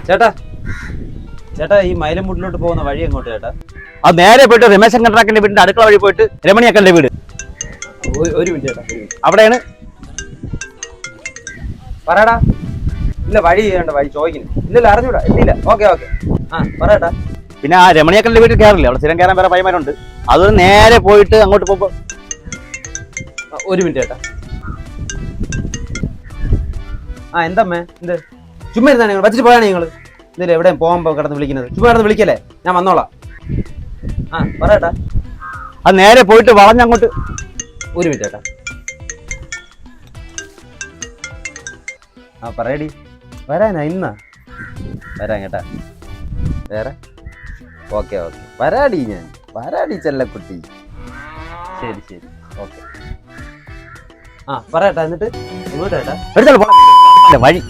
ചേട്ടാ ചേട്ടാ ഈ മൈലമ്പൂട്ടിലോട്ട് പോകുന്ന വഴി എങ്ങോട്ട് ചേട്ടാ? അത് നേരെ പോയിട്ട് രമേശൻ കണ്ട്രാക്കിന്റെ വീടിന്റെ അടുക്കള വഴി പോയിട്ട് രമണിയക്കന്റെ വീട്. ഒരു മിനിറ്റ് ചേട്ടാ, അവിടെയാണ്. പറയടാ. ഇല്ല വഴി ചെയ്യണ്ട, വഴി ചോദിക്കുന്നു. ഇല്ലല്ല അറിഞ്ഞൂടാ, എത്തിയില്ല. Okay okay. ആ പറയട്ടാ. പിന്നെ ആ രമണിയക്കന്റെ വീട്ടിൽ കയറില്ല, അവിടെ സ്ഥിരം കയറാൻ വേറെ പയ്യന്മാരുണ്ട്. അതൊരു നേരെ പോയിട്ട് അങ്ങോട്ട് പോകുമ്പോ. ഒരു മിനിറ്റ് ചേട്ടാ. ആ എന്തമ്മേ എന്ത് ചുമ്മാ ഇരുന്നാ നിങ്ങൾ വച്ചിട്ട് പോയാണ് നിങ്ങൾ? ഇതിൽ എവിടെയും പോകുമ്പോ കിടന്ന് വിളിക്കുന്നത്? ചുമ്മാ കിടന്ന് വിളിക്കല്ലേ, ഞാൻ വന്നോളാം. ആ പറയട്ടാ. അത് നേരെ പോയിട്ട് വളഞ്ഞങ്ങോട്ട്. ഒരു മിനിറ്റ് ചേട്ടാ. ആ പറയടി. വരാനാ ഇന്നാ? വരാൻ കേട്ടാ. വേറെ ഓക്കെ ഓക്കെ വരാടി, ഞാൻ വരാടി ചെല്ലക്കുട്ടി. ശരി ശരി ഓക്കെ. ആ പറയട്ടാ. എന്നിട്ട് ഇങ്ങോട്ട് ചേട്ടാ വഴി